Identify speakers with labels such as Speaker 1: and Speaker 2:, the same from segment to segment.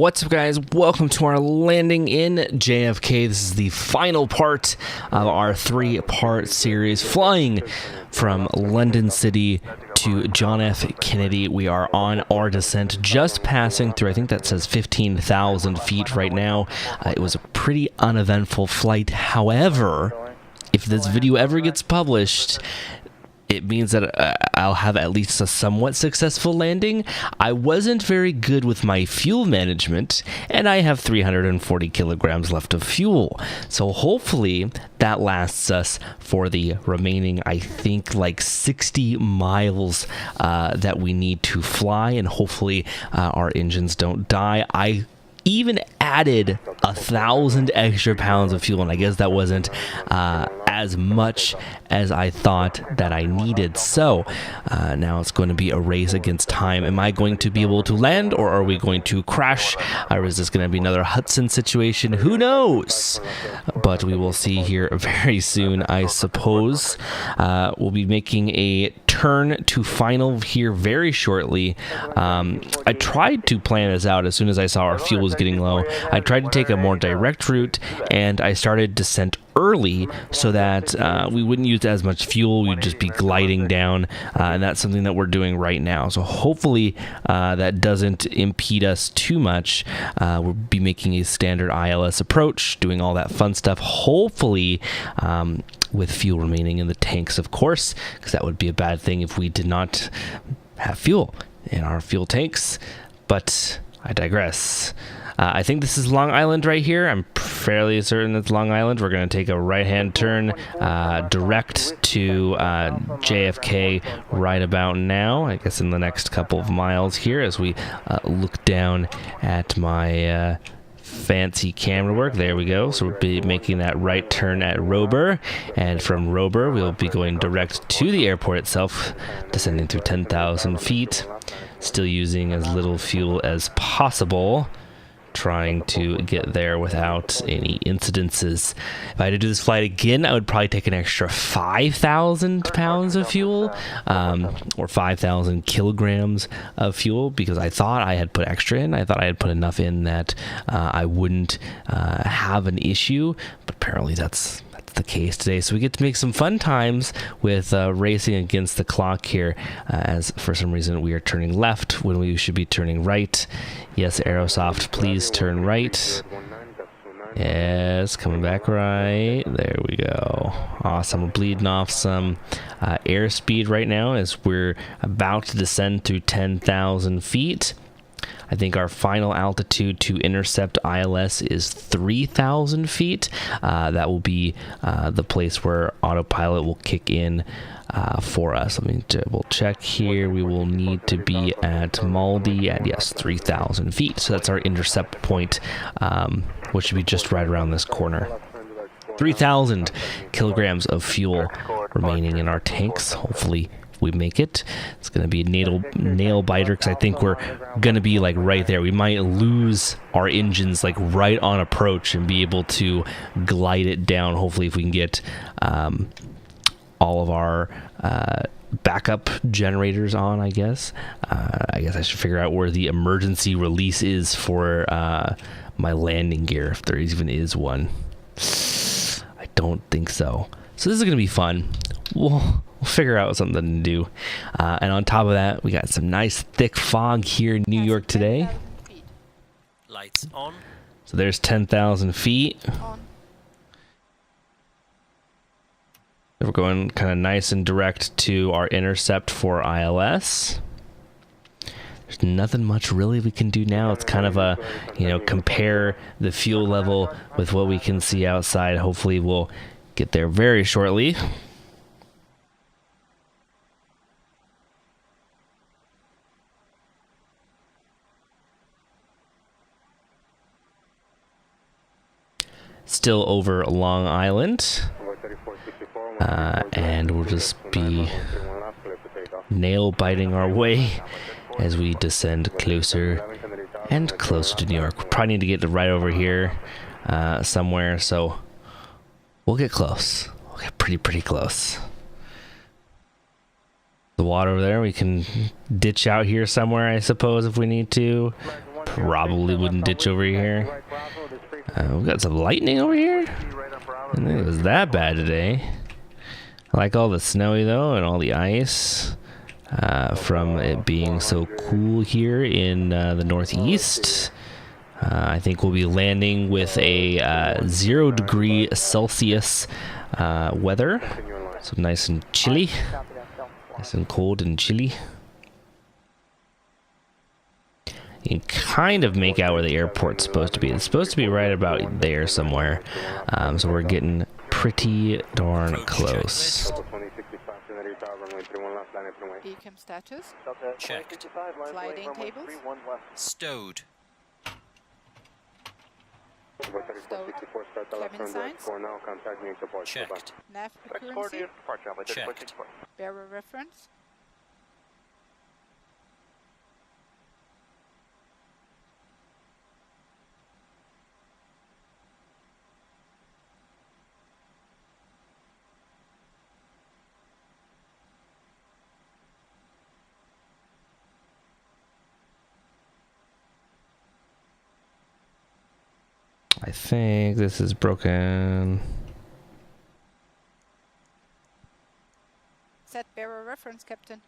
Speaker 1: What's up, guys? Welcome to our landing in JFK. This is the final part of our three-part series, flying from London City to John F. Kennedy. We are on our descent, just passing through, I think that says 15,000 feet right now. It was a pretty uneventful flight. However, if this video ever gets published, it means that I'll have at least a somewhat successful landing. I wasn't very good with my fuel management, and I have 340 kilograms left of fuel. So hopefully that lasts us for the remaining, I think, like 60 miles that we need to fly, and hopefully our engines don't die. I even added 1,000 extra pounds of fuel, and I guess that wasn't as much as I thought that I needed. So now it's going to be a race against time. Am I going to be able to land, or are we going to crash? Or is this going to be another Hudson situation? Who knows? But we will see here very soon, I suppose. We'll be making a turn to final here very shortly. I tried to plan this out as soon as I saw our fuel was getting low. I tried to take a more direct route, and I started descent early so that we wouldn't use as much fuel. We'd just be gliding down, and that's something that we're doing right now. So hopefully that doesn't impede us too much. We'll be making a standard ILS approach, doing all that fun stuff, hopefully with fuel remaining in the tanks, of course, because that would be a bad thing if we did not have fuel in our fuel tanks. But I digress. I think this is Long Island right here. I'm fairly certain it's Long Island. We're going to take a right-hand turn direct to JFK right about now, I guess in the next couple of miles here, as we look down at my fancy camera work. There we go. So we'll be making that right turn at Rober, and from Rober we'll be going direct to the airport itself, descending through 10,000 feet, still using as little fuel as possible, trying to get there without any incidences. If I had to do this flight again, I would probably take an extra 5,000 pounds of fuel, or 5,000 kilograms of fuel, because I thought I had put extra in. I thought I had put enough in that I wouldn't have an issue, but apparently that's the case today. So we get to make some fun times with racing against the clock here, as for some reason we are turning left when we should be turning right. Yes, Aerosoft, please turn right. Yes, coming back right. There we go. Awesome. We're bleeding off some airspeed right now as we're about to descend through 10,000 feet. I think our final altitude to intercept ILS is 3,000 feet. That will be the place where autopilot will kick in for us. Let me double check here. We will need to be at Maldi at, yes, 3,000 feet. So that's our intercept point, which should be just right around this corner. 3,000 kilograms of fuel remaining in our tanks. Hopefully we make it. It's going to be a nail biter, because I think we're going to be like right there. We might lose our engines like right on approach and be able to glide it down. Hopefully if we can get all of our backup generators on, I guess I should figure out where the emergency release is for my landing gear, if there even is one. I don't think so. So this is going to be fun. We'll figure out something to do. And on top of that, we got some nice thick fog here in New York today.
Speaker 2: Lights on.
Speaker 1: So there's 10,000 feet. We're going kind of nice and direct to our intercept for ILS. There's nothing much really we can do now. It's kind of a, compare the fuel level with what we can see outside. Hopefully we'll get there very shortly. Still over Long Island, and we'll just be nail biting our way as we descend closer and closer to New York. We probably need to get right over here somewhere, so we'll get close. We'll get pretty close. The water over there, we can ditch out here somewhere, I suppose, if we need to. probably wouldn't ditch over here. We've got some lightning over here. I didn't think it was that bad today. I like all the snowy though and all the ice from it being so cool here in the northeast. I think we'll be landing with a 0 degree Celsius weather. So nice and chilly. Nice and cold and chilly. You can kind of make out where the airport's supposed to be. It's supposed to be right about there somewhere. So we're getting pretty darn close.
Speaker 3: Beacon status.
Speaker 2: Checked.
Speaker 3: Sliding tables.
Speaker 2: Stowed.
Speaker 3: Stowed. Cabin signs.
Speaker 2: Checked.
Speaker 3: Nav accuracy.
Speaker 2: Checked.
Speaker 3: Bearer reference.
Speaker 1: I think this is broken.
Speaker 3: Set bearer reference, Captain.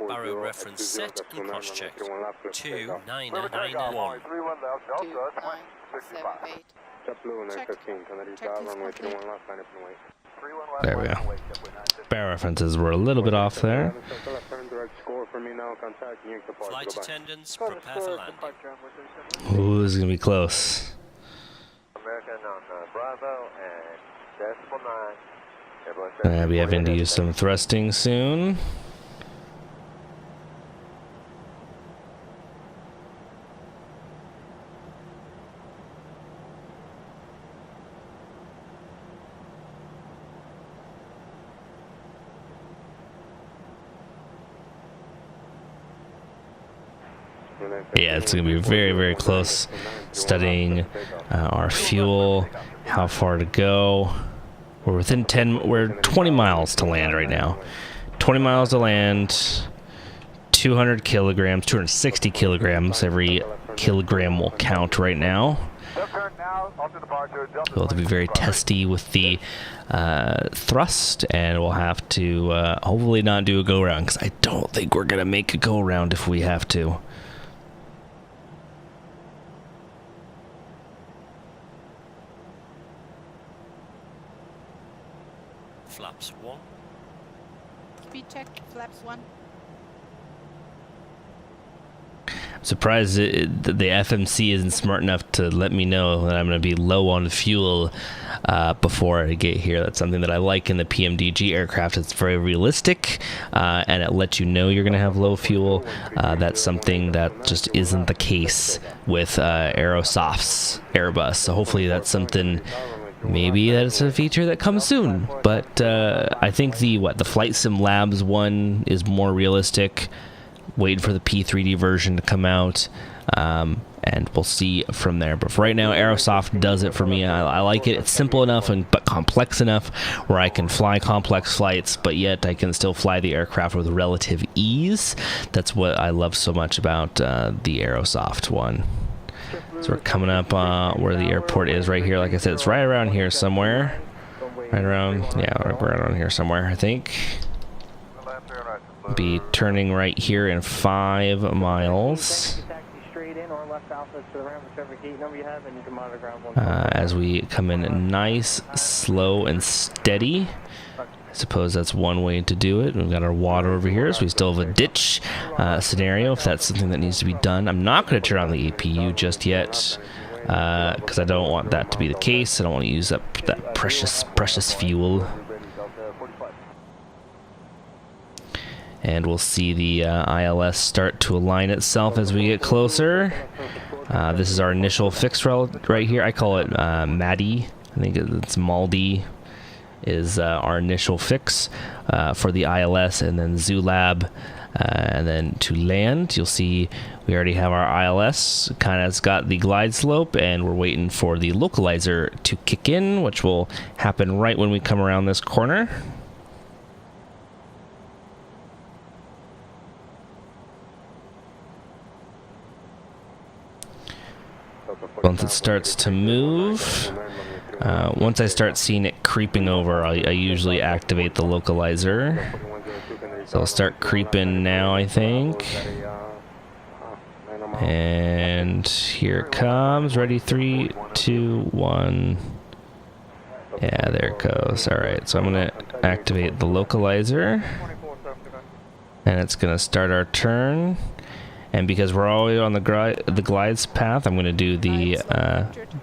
Speaker 2: Barrow reference set and cross-checked. 2991.
Speaker 3: 2978. Check. Check is complete.
Speaker 1: There we go. Bear references were a little bit off there.
Speaker 2: Flight attendants, prepare for landing.
Speaker 1: Ooh, this is gonna be close. Gonna be having to use some thrusting soon. Yeah, it's gonna be very, very close. Studying our fuel, how far to go. We're within 10. We're 20 miles to land right now. 20 miles to land. 200 kilograms, 260 kilograms. Every kilogram will count right now. We'll have to be very testy with the thrust, and we'll have to hopefully not do a go round, because I don't think we're gonna make a go round if we have to.
Speaker 2: Flaps 1.
Speaker 3: Speed check. Flaps 1.
Speaker 1: I'm surprised the FMC isn't smart enough to let me know that I'm going to be low on fuel before I get here. That's something that I like in the PMDG aircraft. It's very realistic, and it lets you know you're going to have low fuel. That's something that just isn't the case with Aerosoft's Airbus. So hopefully that's something. Maybe that's a feature that comes soon, but I think the Flight Sim Labs one is more realistic. Wait for the P3D version to come out, and we'll see from there. But for right now, Aerosoft does it for me. I like it. It's simple enough but complex enough where I can fly complex flights, but yet I can still fly the aircraft with relative ease. That's what I love so much about the Aerosoft one. So we're coming up where the airport is right here. Like I said, it's right around here somewhere. Right around, yeah, right around here somewhere, I think. Be turning right here in 5 miles. As we come in nice, slow, and steady. I suppose that's one way to do it. We've got our water over here, so we still have a ditch scenario if that's something that needs to be done. I'm not going to turn on the APU just yet because I don't want that to be the case. I don't want to use up that precious fuel. And we'll see the ILS start to align itself as we get closer. This is our initial fix right here. I call it Maddie. I think it's Maldi is our initial fix for the ILS, and then Zulab, and then to land, you'll see we already have our ILS. Kind of got the glide slope, and we're waiting for the localizer to kick in, which will happen right when we come around this corner. Once it starts to move, once I start seeing it creeping over, I usually activate the localizer. So I'll start creeping now, I think. And here it comes. Ready? 3, 2, 1. Yeah, there it goes. Alright, so I'm going to activate the localizer. And it's going to start our turn. And because we're already on the glides path, I'm going to do the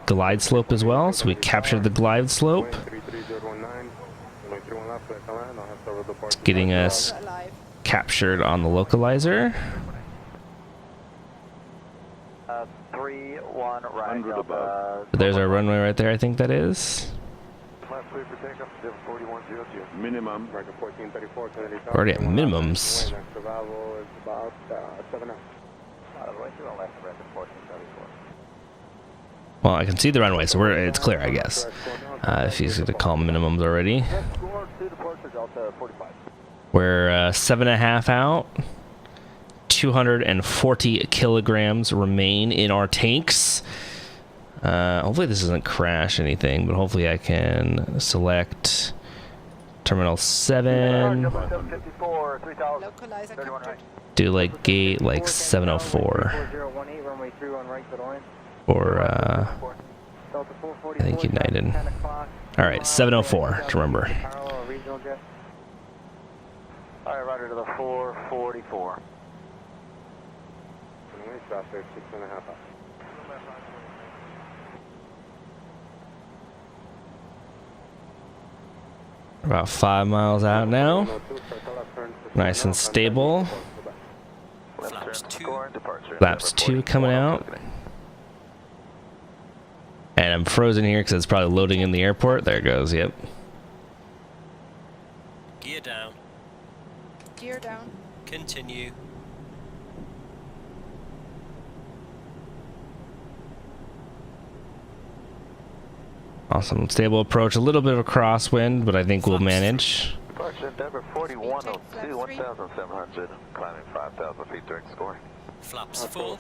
Speaker 1: glide slope as well. So we captured the glide slope. It's getting us captured on the localizer.
Speaker 4: 3-1 right above.
Speaker 1: There's our runway right there, I think that is.
Speaker 5: Minimum.
Speaker 1: Already at minimums. Well, I can see the runway, so it's clear, I guess. If he's going to call minimums already. We're 7.5 out. 240 kilograms remain in our tanks. Hopefully this doesn't crash anything, but hopefully I can select Terminal 7.
Speaker 3: Localizer captured.
Speaker 1: Do like gate like 704. Or I think United. Alright, 704 to remember.
Speaker 4: Alright, roger to the 444.
Speaker 1: About 5 miles out now. Nice and stable.
Speaker 2: Flaps 2.
Speaker 1: Flaps 2 coming out. And I'm frozen here because it's probably loading in the airport. There it goes, yep.
Speaker 2: Gear down.
Speaker 3: Gear down.
Speaker 2: Continue.
Speaker 1: Awesome. Stable approach. A little bit of a crosswind, but I think we'll manage.
Speaker 4: Departure Denver 4102, 1,700, climbing 5,000 feet direct scoring.
Speaker 2: Flaps full.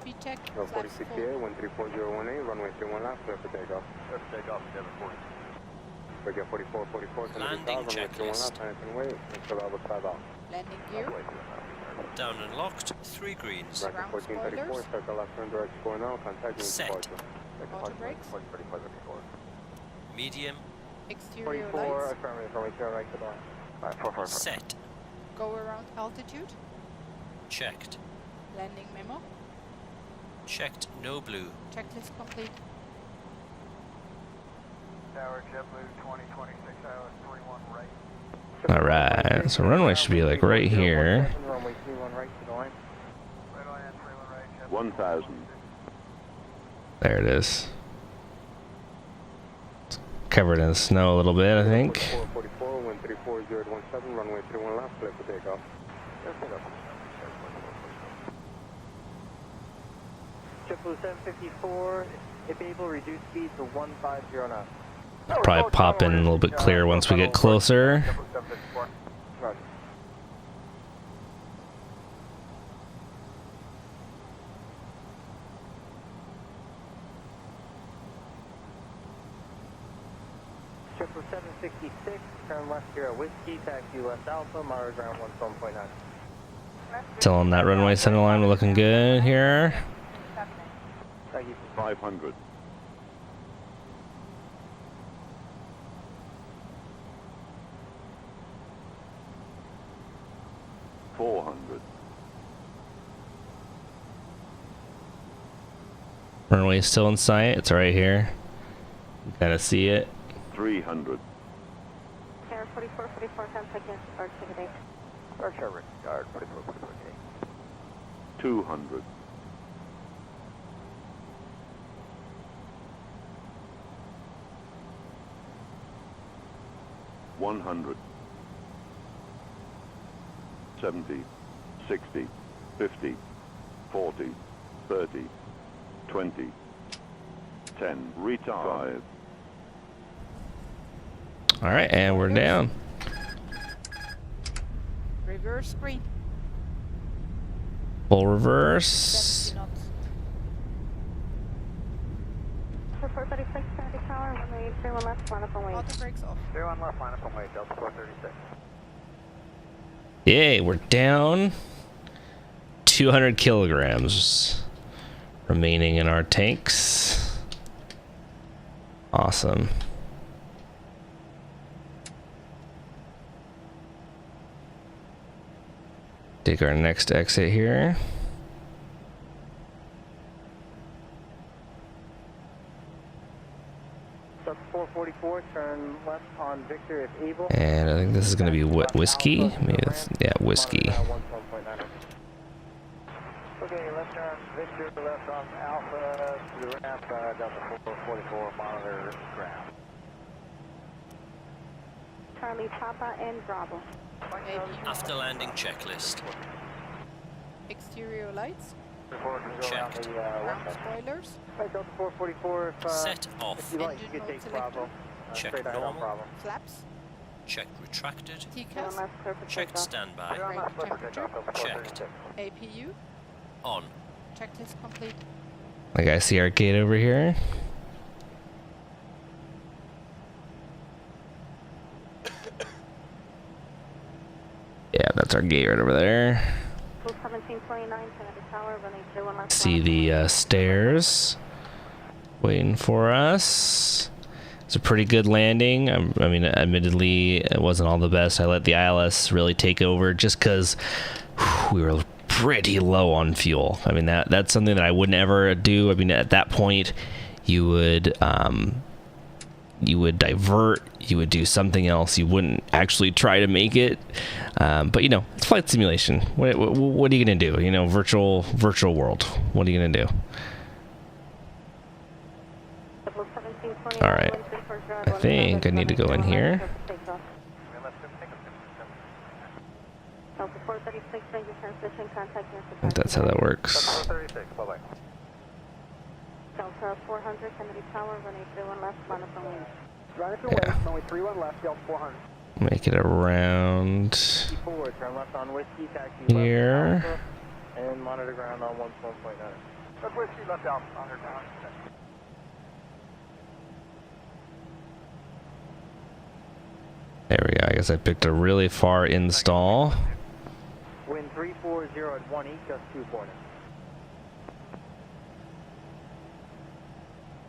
Speaker 3: Speed check. Flaps full.
Speaker 6: 134.018, runway 31 left, clear for takeoff.
Speaker 4: Clear for takeoff, Denver 40.
Speaker 6: Forget 44,
Speaker 2: Landing checklist.
Speaker 3: Landing gear.
Speaker 2: Down and locked. 3 greens.
Speaker 3: Ground
Speaker 6: 1434,
Speaker 3: spoilers.
Speaker 6: circle left turn direct score now, contact
Speaker 2: Set.
Speaker 6: departure.
Speaker 3: Auto brakes.
Speaker 2: Medium.
Speaker 3: Exterior
Speaker 4: 44,
Speaker 3: lights.
Speaker 4: affirmative, runway 0 right to the line. Alright, 444.
Speaker 2: Set.
Speaker 3: Go around altitude.
Speaker 2: Checked.
Speaker 3: Landing memo.
Speaker 2: Checked. No blue.
Speaker 3: Checklist complete.
Speaker 4: Tower JetBlue 2026 hours 41 right.
Speaker 1: Alright, so runway should be like right here.
Speaker 4: Runway 31 right to the line. Right on, 31 right.
Speaker 5: 1,000.
Speaker 1: There it is. It's covered in snow a little bit, I think.
Speaker 6: 444, 134.017, runway 31 left, clear for takeoff.
Speaker 4: JetBlue 754, if able, reduce speed to 150 knots.
Speaker 1: Probably pop in a little bit clearer once we get closer.
Speaker 4: Roger. JetBlue 766, turn left here at Whiskey, taxi left Alpha, Mara ground 17.9.
Speaker 1: Still on that runway center line, we're looking good here.
Speaker 4: Thank you.
Speaker 5: 500.
Speaker 1: Runway is still in sight. It's right here. You gotta see it.
Speaker 5: 300.
Speaker 7: Air 44, 44, 10 seconds, start ticketing.
Speaker 4: Archer guard 44, 44,
Speaker 5: 200. 100. 70. 60. 50. 40. 30. 20. 10. Retard.
Speaker 1: All right, and we're down.
Speaker 3: Reverse screen.
Speaker 1: Full reverse.
Speaker 3: 70 knots.
Speaker 7: runway 31 left, line up and wait.
Speaker 3: Auto brakes off.
Speaker 4: 31 left, line up and wait, Delta 436.
Speaker 1: Yay, we're down 200 kilograms remaining in our tanks. Awesome. Take our next exit here.
Speaker 4: Sub 444, turn left on Victor if able.
Speaker 1: And I think this is going to be whiskey. Maybe it's, yeah, whiskey.
Speaker 4: Okay, left turn Victor, left off Alpha to the ramp, Delta 444, monitor ground.
Speaker 7: Charlie Papa and Bravo.
Speaker 2: After landing checklist.
Speaker 3: Exterior lights.
Speaker 2: Checked.
Speaker 3: Ground spoilers.
Speaker 4: Right, Delta 444, if,
Speaker 2: Set off.
Speaker 4: if you like, you
Speaker 3: Engine
Speaker 4: can take
Speaker 3: mode
Speaker 4: Bravo.
Speaker 2: Check
Speaker 4: Straight ahead on
Speaker 2: normal.
Speaker 4: Bravo.
Speaker 3: Flaps.
Speaker 2: Checked retracted.
Speaker 3: TCAS.
Speaker 7: left, clear for
Speaker 2: Checked
Speaker 7: takeoff.
Speaker 2: standby.
Speaker 3: Brake temperature.
Speaker 2: Checked.
Speaker 3: APU.
Speaker 2: On.
Speaker 3: Checklist complete.
Speaker 1: Like I see our gate over here. Yeah, that's our gate right over there.
Speaker 7: 1729, turn at the tower, runway 31 left.
Speaker 1: See the stairs waiting for us. It's a pretty good landing. I mean, admittedly, it wasn't all the best. I let the ILS really take over just because we were pretty low on fuel. I mean, that's something that I wouldn't ever do. I mean, at that point, you would divert, you would do something else. You wouldn't actually try to make it. But you know, it's flight simulation. What are you gonna do? You know, virtual world. What are you gonna do? All right. I think I need to go in here. I think that's how that works.
Speaker 4: 436, bye-bye.
Speaker 7: Delta 400, Kennedy Tower, runway 31 left, line up and wait.
Speaker 4: Right up your way, runway 31 left, Delta 400.
Speaker 1: Make it around
Speaker 4: 54, turn left on Whiskey, taxi
Speaker 1: here.
Speaker 4: left Alpha, and monitor ground on 1.9. Left Whiskey, left Alpha, on their ground.
Speaker 1: There we go. I guess I picked a really far install.
Speaker 4: Wind 340 at 1 east, just 240.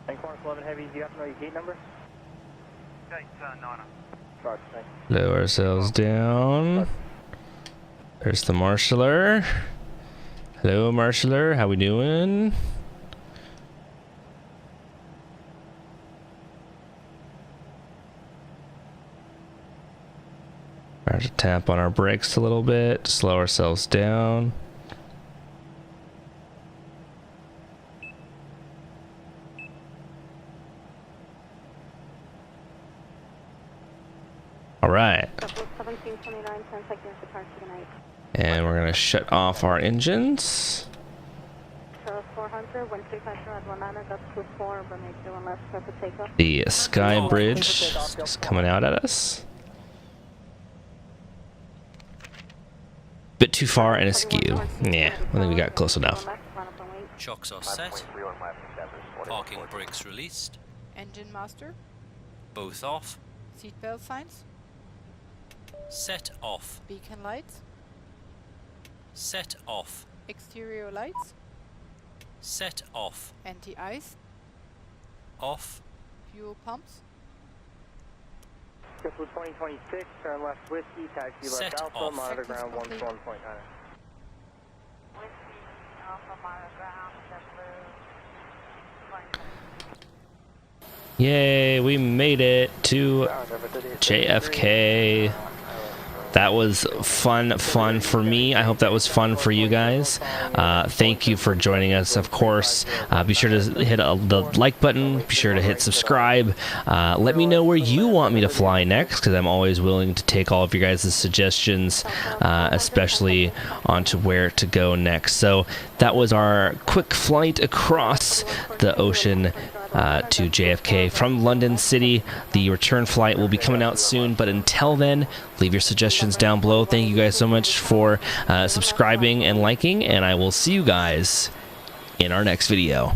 Speaker 4: And Clark 11 Heavy, do you have to know your gate number? Gate 9. Charge, thanks.
Speaker 1: Lower ourselves down. There's the marshaller. Hello, marshaller. How we doing? Try to tap on our brakes a little bit. Slow ourselves down. All right.
Speaker 7: 1729, 10 seconds departure tonight.
Speaker 1: And we're gonna shut off our engines.
Speaker 7: So 400, wind 350 at 19, that's 24, runway 31 left, clear for takeoff.
Speaker 1: The sky bridge is coming out at us. Bit too far and askew. Yeah, I think we got close enough.
Speaker 2: Shocks are set. Parking brakes released.
Speaker 3: Engine master.
Speaker 2: Both off.
Speaker 3: Seatbelt signs.
Speaker 2: Set off.
Speaker 3: Beacon lights.
Speaker 2: Set off.
Speaker 3: Exterior lights.
Speaker 2: Set off.
Speaker 3: Anti-ice.
Speaker 2: Off.
Speaker 3: Fuel pumps.
Speaker 4: Triple 2026, turn left Whiskey, taxi
Speaker 2: Set
Speaker 4: left Alpha,
Speaker 2: off.
Speaker 4: monitor
Speaker 3: Checklist
Speaker 4: ground
Speaker 3: complete.
Speaker 4: 1.9.
Speaker 1: Yay, we made it to JFK. That was fun for me. I hope that was fun for you guys. Thank you for joining us, of course. Be sure to hit the like button. Be sure to hit subscribe. Let me know where you want me to fly next, because I'm always willing to take all of your guys' suggestions, especially onto where to go next. So that was our quick flight across the ocean to JFK from London City. The return flight will be coming out soon, but until then, leave your suggestions down below. Thank you guys so much for subscribing and liking, and I will see you guys in our next video.